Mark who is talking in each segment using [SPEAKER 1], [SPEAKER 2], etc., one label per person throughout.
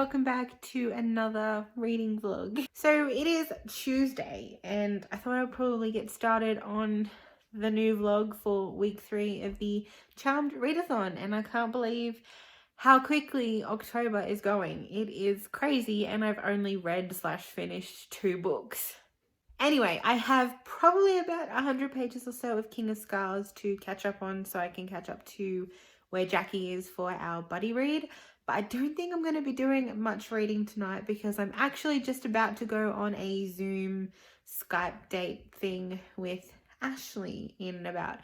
[SPEAKER 1] welcome back to another reading vlog. So it is Tuesday and I thought I'd probably get started on the new vlog for week 3 of the Charmed Readathon, and I can't believe how quickly October is going. It is crazy and I've only read / finished 2 books. Anyway, I have probably about 100 pages or so of King of Scars to catch up on, so I can catch up to where Jackie is for our buddy read. But I don't think I'm going to be doing much reading tonight because I'm actually just about to go on a Zoom Skype date thing with Ashley in about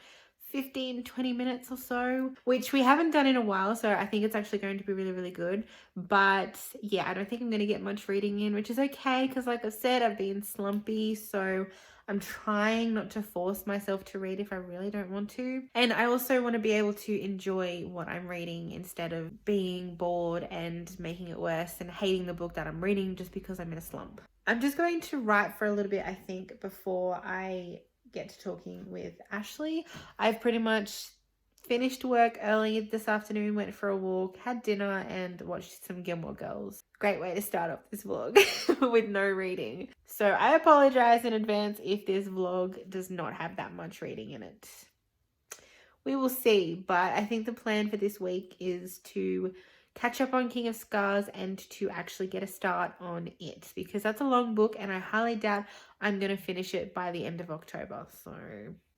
[SPEAKER 1] 15-20 minutes or so, which we haven't done in a while, so I think it's actually going to be really good. But yeah, I don't think I'm going to get much reading in, which is okay because like I said, I've been slumpy, so I'm trying not to force myself to read if I really don't want to. And I also want to be able to enjoy what I'm reading instead of being bored and making it worse and hating the book that I'm reading just because I'm in a slump. I'm just going to write for a little bit, I think, before I get to talking with Ashley. I've pretty much finished work early this afternoon, went for a walk, had dinner, and watched some Gilmore Girls. Great way to start off this vlog with no reading. So I apologize in advance if this vlog does not have that much reading in it. We will see, but I think the plan for this week is to catch up on King of Scars and to actually get a start on it, because that's a long book and I highly doubt I'm going to finish it by the end of October. So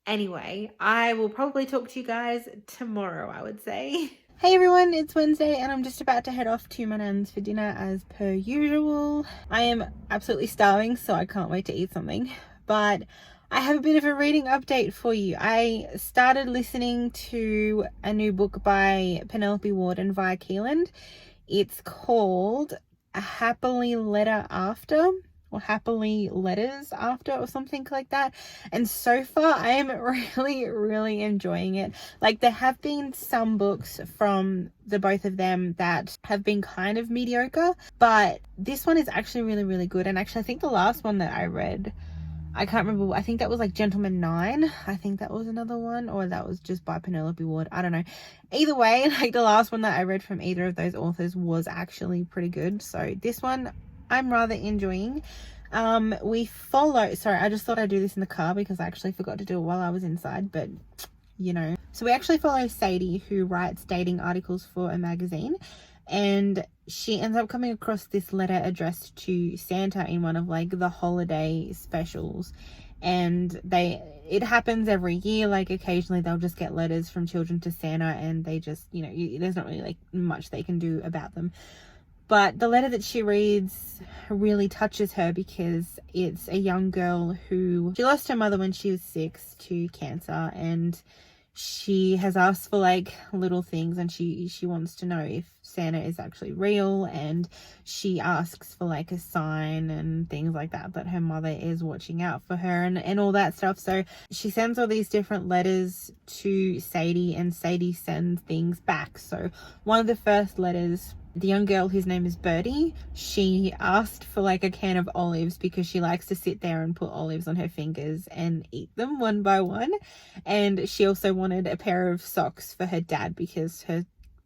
[SPEAKER 1] anyway, I will probably talk to you guys tomorrow, I would say. Hey everyone, it's Wednesday and I'm just about to head off to my nan's for dinner as per usual. I am absolutely starving, so I can't wait to eat something, but I have a bit of a reading update for you. I started listening to a new book by Penelope Ward and Vi Keeland. It's called Happily Letter After, or Happily Letters After, or something like that. And so far I am really enjoying it. Like, there have been some books from the both of them that have been kind of mediocre, but this one is actually really good. And actually I think the last one that I read, I can't remember, I think that was like Gentleman 9. I think that was another one, or that was just by Penelope Ward. I don't know. Either way, like the last one that I read from either of those authors was actually pretty good. So this one I'm rather enjoying. We follow, sorry, I just thought I'd do this in the car because I actually forgot to do it while I was inside, but you know. So we actually follow Sadie, who writes dating articles for a magazine, and she ends up coming across this letter addressed to Santa in one of like the holiday specials. And it happens every year. Like occasionally they'll just get letters from children to Santa, and they just, you know, there's not really like much they can do about them. But the letter that she reads really touches her because it's a young girl who, she lost her mother when she was 6 to cancer, and she has asked for like little things, and she wants to know if Santa is actually real, and she asks for like a sign and things like that her mother is watching out for her and all that stuff. So she sends all these different letters to Sadie, and Sadie sends things back. So one of the first letters, the young girl whose name is Birdie, she asked for like a can of olives because she likes to sit there and put olives on her fingers and eat them one by one. And she also wanted a pair of socks for her dad because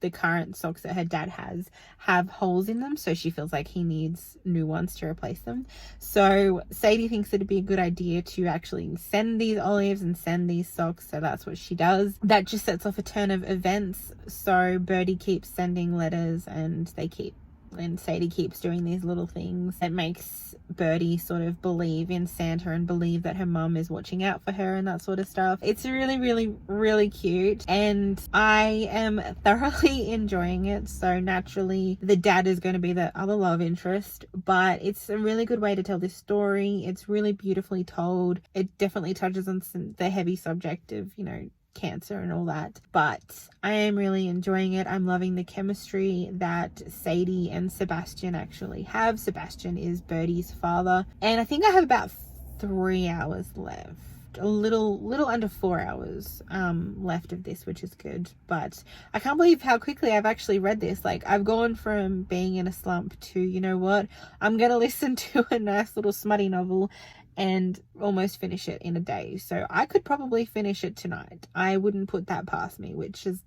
[SPEAKER 1] the current socks that her dad has have holes in them, so she feels like he needs new ones to replace them. So Sadie thinks it'd be a good idea to actually send these olives and send these socks, so that's what she does. That just sets off a turn of events. So Birdie keeps sending letters, and Sadie keeps doing these little things that makes Birdie sort of believe in Santa and believe that her mum is watching out for her and that sort of stuff. It's really cute, and I am thoroughly enjoying it. So naturally the dad is going to be the other love interest, but it's a really good way to tell this story. It's really beautifully told. It definitely touches on the heavy subject of, you know, cancer and all that, but I am really enjoying it. I'm loving the chemistry that Sadie and Sebastian actually have. Sebastian is Birdie's father, and I think I have about 3 hours left, a little under 4 hours left of this, which is good. But I can't believe how quickly I've actually read this. Like, I've gone from being in a slump to, you know what, I'm gonna listen to a nice little smutty novel and almost finish it in a day. So I could probably finish it tonight. I wouldn't put that past me, which is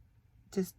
[SPEAKER 1] just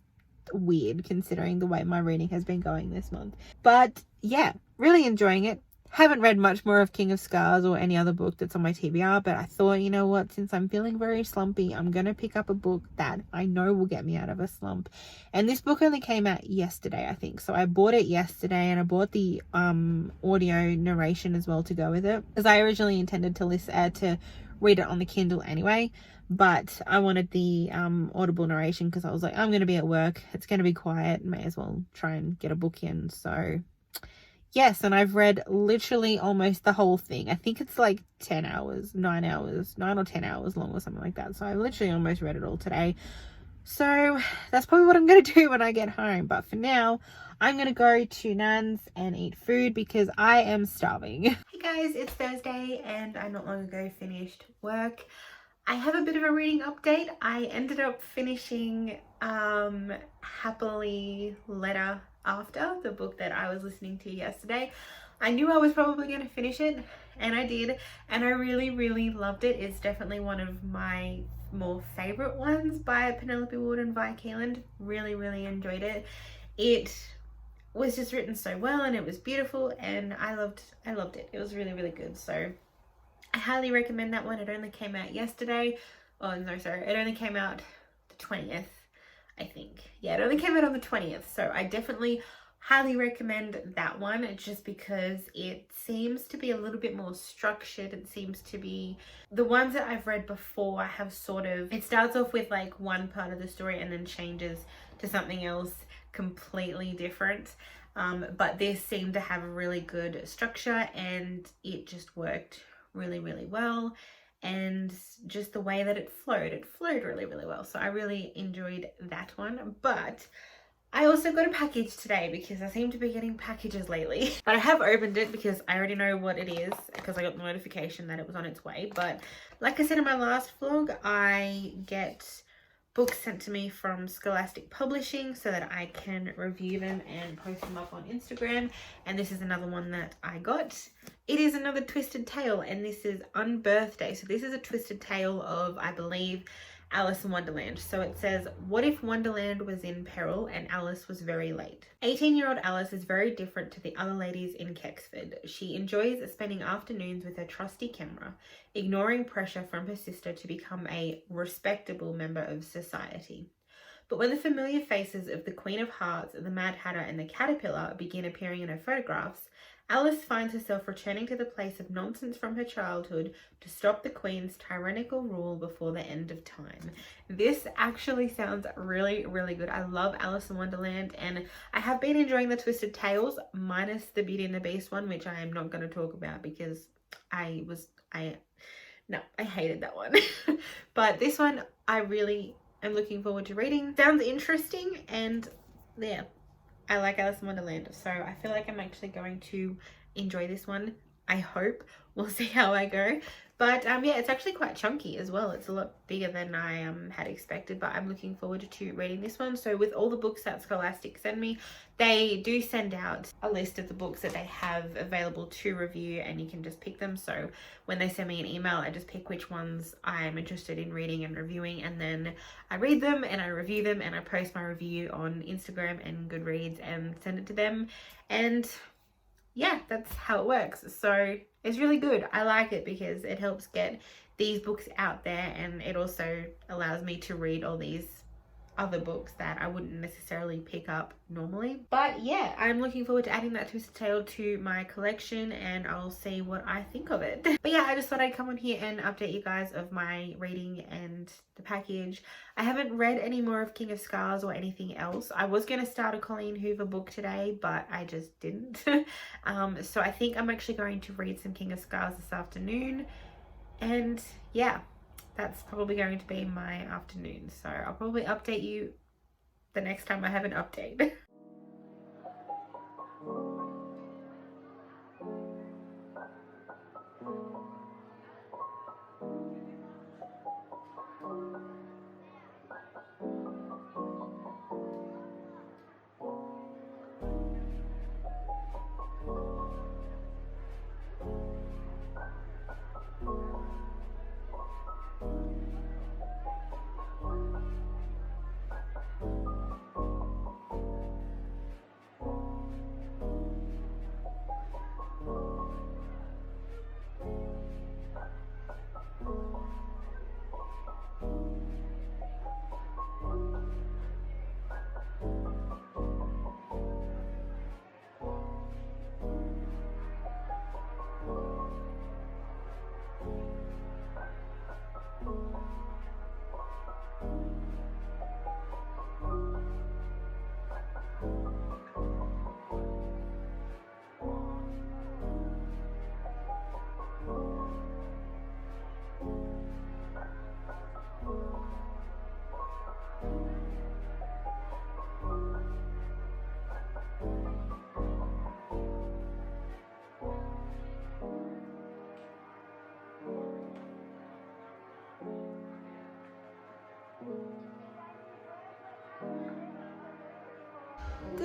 [SPEAKER 1] weird considering the way my reading has been going this month. But yeah, really enjoying it. Haven't read much more of King of Scars or any other book that's on my TBR, but I thought, you know what, since I'm feeling very slumpy, I'm going to pick up a book that I know will get me out of a slump. And this book only came out yesterday, I think. So I bought it yesterday, and I bought the audio narration as well to go with it, as I originally intended to read it on the Kindle anyway. But I wanted the audible narration because I was like, I'm going to be at work. It's going to be quiet. May as well try and get a book in. So yes, and I've read literally almost the whole thing. I think it's like 9 or 10 hours long or something like that. So I literally almost read it all today. So that's probably what I'm going to do when I get home. But for now, I'm going to go to Nan's and eat food because I am starving. Hey guys, it's Thursday and I not long ago finished work. I have a bit of a reading update. I ended up finishing Happily Letter After, the book that I was listening to yesterday. I knew I was probably going to finish it, and I did, and I really loved it. It's definitely one of my more favorite ones by Penelope Wood and Vi Keeland. Really enjoyed it. It was just written so well, and it was beautiful, and I loved it. It was really good. So I highly recommend that one. It only came out yesterday. Oh no, sorry, it only came out the 20th, I think. Yeah, it only came out on the 20th. So I definitely highly recommend that one. It's just because it seems to be a little bit more structured. It seems to be, the ones that I've read before have sort of, it starts off with like one part of the story and then changes to something else completely different. But this seemed to have a really good structure, and it just worked really well. And just the way that it flowed really well. So I really enjoyed that one. But I also got a package today because I seem to be getting packages lately. But I have opened it because I already know what it is because I got the notification that it was on its way. But like I said in my last vlog, I get books sent to me from Scholastic Publishing so that I can review them and post them up on Instagram. And this is another one that I got. It is another Twisted Tale, and this is Unbirthday. So this is a Twisted Tale of, I believe, Alice in Wonderland. So it says, what if Wonderland was in peril and Alice was very late? 18-year-old Alice is very different to the other ladies in Kexford. She enjoys spending afternoons with her trusty camera, ignoring pressure from her sister to become a respectable member of society. But when the familiar faces of the Queen of Hearts, the Mad Hatter and the Caterpillar begin appearing in her photographs, Alice finds herself returning to the place of nonsense from her childhood to stop the Queen's tyrannical rule before the end of time. This actually sounds really good. I love Alice in Wonderland, and I have been enjoying the Twisted Tales minus the Beauty and the Beast one, which I am not going to talk about because I hated that one. But this one I really am looking forward to reading. Sounds interesting, and yeah, I like Alice in Wonderland, so I feel like I'm actually going to enjoy this one. I hope. We'll see how I go. But yeah, it's actually quite chunky as well. It's a lot bigger than I had expected, but I'm looking forward to reading this one. So with all the books that Scholastic send me, they do send out a list of the books that they have available to review, and you can just pick them. So when they send me an email, I just pick which ones I'm interested in reading and reviewing, and then I read them and I review them and I post my review on Instagram and Goodreads and send it to them. And yeah, that's how it works. So it's really good. I like it because it helps get these books out there, and it also allows me to read all these other books that I wouldn't necessarily pick up normally. But yeah, I'm looking forward to adding that Twisted Tale to my collection, and I'll see what I think of it. But yeah, I just thought I'd come on here and update you guys of my reading and the package. I haven't read any more of King of Scars or anything else. I was going to start a Colleen Hoover book today, but I just didn't. So I think I'm actually going to read some King of Scars this afternoon, and yeah, that's probably going to be my afternoon. So I'll probably update you the next time I have an update.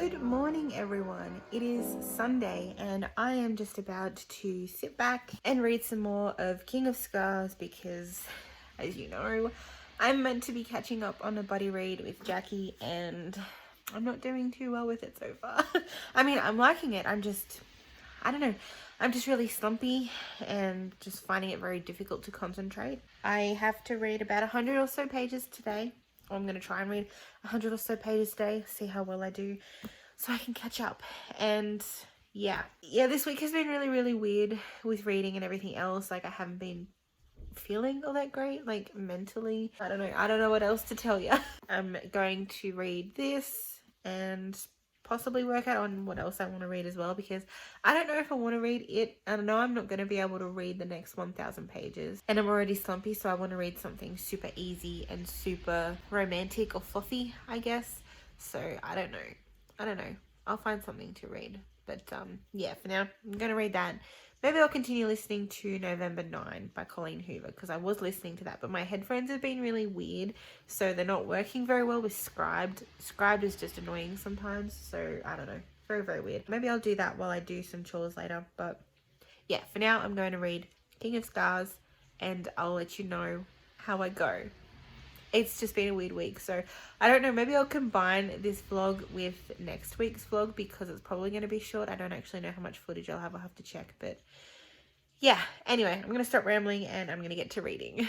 [SPEAKER 1] Good morning, everyone. It is Sunday and I am just about to sit back and read some more of King of Scars because, as you know, I'm meant to be catching up on a buddy read with Jackie and I'm not doing too well with it so far. I mean, I'm liking it. I don't know. I'm just really slumpy and just finding it very difficult to concentrate. I have to read about 100 or so pages today. I'm going to try and read 100 or so pages today, see how well I do, so I can catch up. And yeah, this week has been really weird with reading and everything else. Like, I haven't been feeling all that great, like mentally. I don't know what else to tell you. I'm going to read this and possibly work out on what else I want to read as well, because I don't know if I want to read it. I don't know, I'm not going to be able to read the next 1,000 pages and I'm already slumpy, so I want to read something super easy and super romantic or fluffy, I guess. So I don't know, I'll find something to read, but yeah, for now I'm going to read that. Maybe I'll continue listening to November 9 by Colleen Hoover, because I was listening to that, but my headphones have been really weird, so they're not working very well with Scribed. Scribed is just annoying sometimes, so I don't know. Very weird. Maybe I'll do that while I do some chores later, but yeah, for now I'm going to read King of Scars, and I'll let you know how I go. It's just been a weird week, so I don't know, maybe I'll combine this vlog with next week's vlog because it's probably going to be short. I don't actually know how much footage I'll have to check, but yeah, anyway, I'm going to stop rambling and I'm going to get to reading.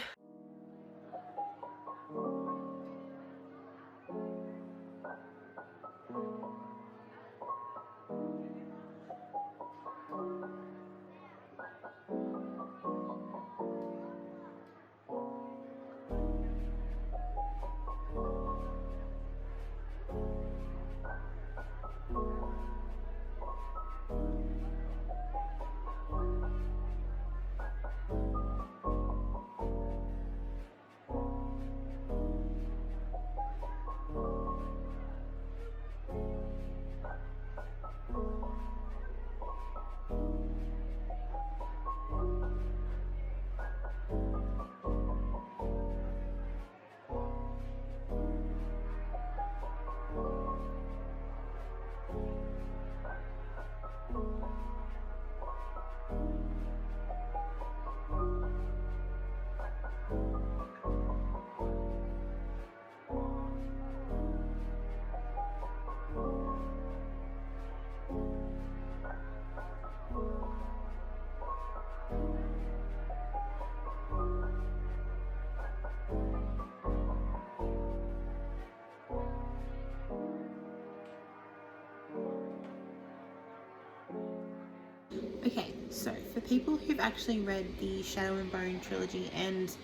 [SPEAKER 1] Okay, so for people who've actually read the Shadow and Bone trilogy and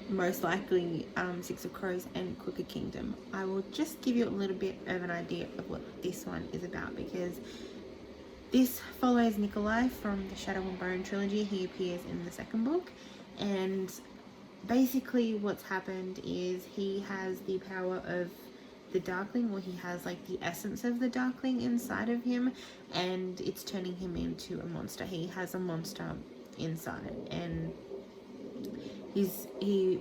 [SPEAKER 1] most likely Six of Crows and Crooked Kingdom, I will just give you a little bit of an idea of what this one is about, because this follows Nikolai from the Shadow and Bone trilogy. He appears in the second book, and basically what's happened is he has the power of the Darkling, or he has like the essence of the Darkling inside of him, and it's turning him into a monster. He has a monster inside, and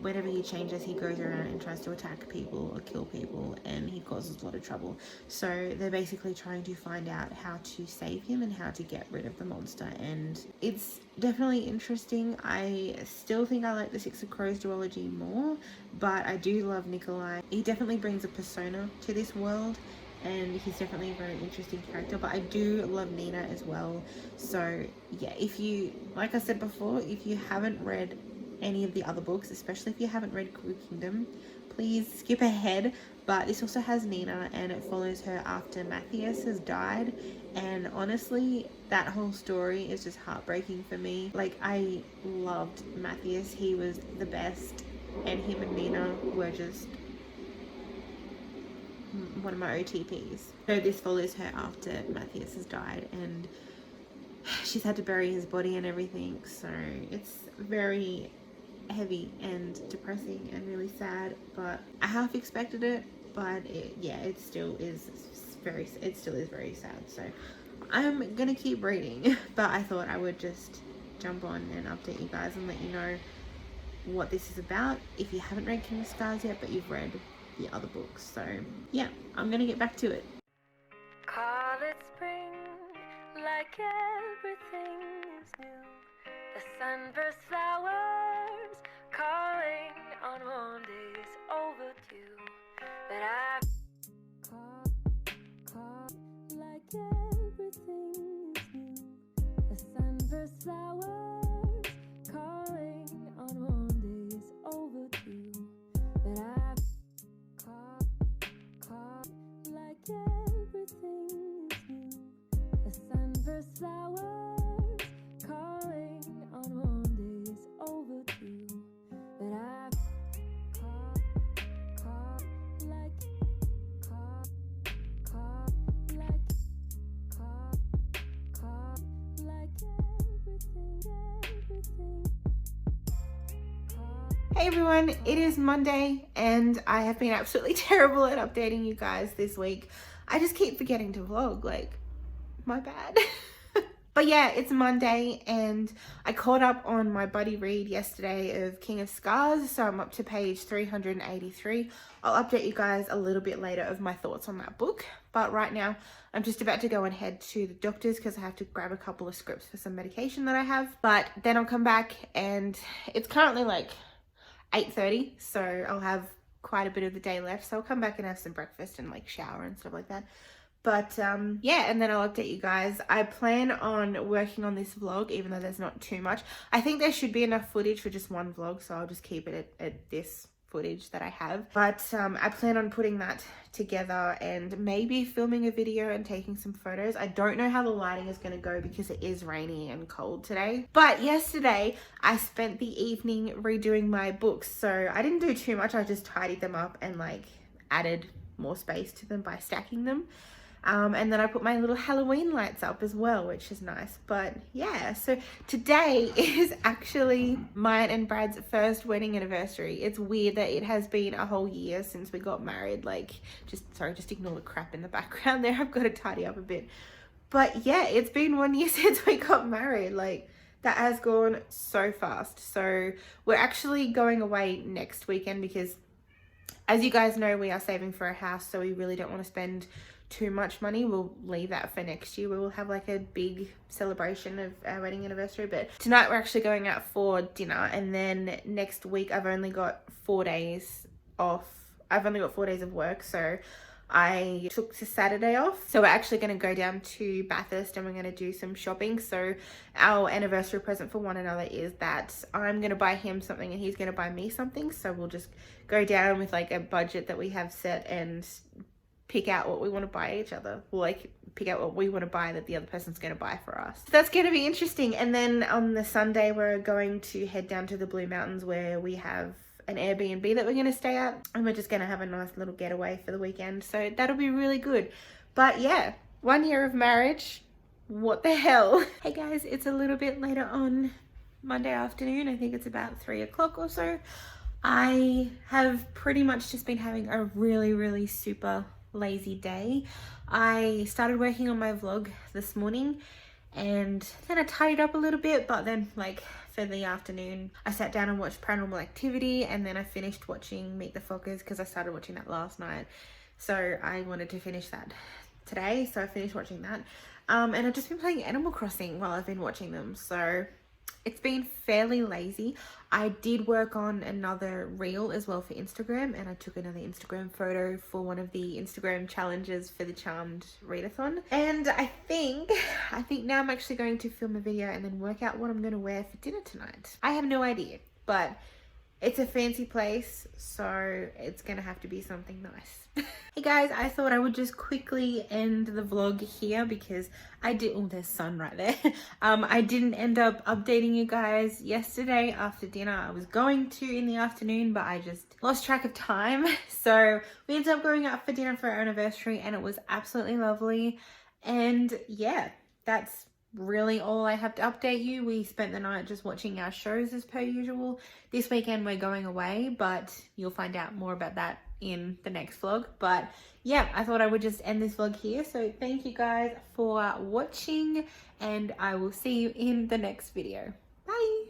[SPEAKER 1] whenever he changes, he goes around and tries to attack people or kill people, and he causes a lot of trouble. So they're basically trying to find out how to save him and how to get rid of the monster, and it's definitely interesting. I still think I like the Six of Crows duology more, but I do love Nikolai. He definitely brings a persona to this world, and he's definitely a very interesting character, but I do love Nina as well. So yeah, if you, like I said before, if you haven't read any of the other books, especially if you haven't read Crooked Kingdom, please skip ahead. But this also has Nina, and it follows her after Matthias has died, and honestly that whole story is just heartbreaking for me. Like, I loved Matthias, he was the best, and him and Nina were just one of my OTPs. So this follows her after Matthias has died, and she's had to bury his body and everything, so it's very heavy and depressing and really sad. But I half expected it, but it still is very sad. So I'm gonna keep reading, but I thought I would just jump on and update you guys and let you know what this is about if you haven't read King of Scars yet, but you've read the other books. So yeah, I'm gonna get back to it.
[SPEAKER 2] Call it spring, like everything is new. The sunburst flowers calling on warm days overdue. But I call like everything is new. The sunburst flowers calling on warm days overdue. But I call like everything is new. The sunburst flowers calling on warm days overdue. But I call like everything.
[SPEAKER 1] Hey everyone, it is Monday and I have been absolutely terrible at updating you guys this week. I just keep forgetting to vlog, like, my bad. But yeah, it's Monday and I caught up on my buddy read yesterday of King of Scars, so I'm up to page 383. I'll update you guys a little bit later of my thoughts on that book, but right now I'm just about to go and head to the doctor's because I have to grab a couple of scripts for some medication that I have. But then I'll come back and it's currently like 8:30, so I'll have quite a bit of the day left, so I'll come back and have some breakfast and like shower and stuff like that. But yeah, and then I'll update you guys. I plan on working on this vlog even though there's not too much. I think there should be enough footage for just one vlog, so I'll just keep it at this footage that I have. But I plan on putting that together and maybe filming a video and taking some photos. I don't know how the lighting is going to go because it is rainy and cold today. But yesterday I spent the evening redoing my books, so I didn't do too much. I just tidied them up and like added more space to them by stacking them. And then I put my little Halloween lights up as well, which is nice. But yeah, so today is actually mine and Brad's first wedding anniversary. It's weird that it has been a whole year since we got married. Like, just ignore the crap in the background there. I've got to tidy up a bit. But yeah, it's been 1 year since we got married. Like, that has gone so fast. So we're actually going away next weekend because, as you guys know, we are saving for a house, so we really don't want to spend too much money. We'll leave that for next year. We will have like a big celebration of our wedding anniversary, but tonight we're actually going out for dinner, and then next week I've only got 4 days off. I've only got 4 days of work, so I took the Saturday off. So we're actually going to go down to Bathurst and we're going to do some shopping. So our anniversary present for one another is that I'm going to buy him something and he's going to buy me something. So we'll just go down with like a budget that we have set and pick out what we want to buy each other. We'll like pick out what we want to buy that the other person's going to buy for us. So that's going to be interesting. And then on the Sunday we're going to head down to the Blue Mountains where we have an Airbnb that we're going to stay at, and we're just going to have a nice little getaway for the weekend. So that'll be really good. But yeah, 1 year of marriage. What the hell? Hey guys, it's a little bit later on Monday afternoon. I think it's about 3 o'clock or so. I have pretty much just been having a really super lazy day. I started working on my vlog this morning and then I tidied up a little bit, but then like for the afternoon I sat down and watched Paranormal Activity, and then I finished watching Meet the Fockers because I started watching that last night, so I wanted to finish that today, so I finished watching that. And I've just been playing Animal Crossing while I've been watching them, so it's been fairly lazy. I did work on another reel as well for Instagram, and I took another Instagram photo for one of the Instagram challenges for the Charmed Readathon. And I think now I'm actually going to film a video and then work out what I'm going to wear for dinner tonight. I have no idea, but it's a fancy place, so it's gonna have to be something nice. Hey guys, I thought I would just quickly end the vlog here because oh, there's sun right there. I didn't end up updating you guys yesterday after dinner. I was going to in the afternoon, but I just lost track of time. So we ended up going out for dinner for our anniversary and it was absolutely lovely. And yeah, that's really all I have to update you. We spent the night just watching our shows as per usual. This weekend we're going away, but you'll find out more about that in the next vlog. But yeah, I thought I would just end this vlog here. So thank you guys for watching and I will see you in the next video. Bye.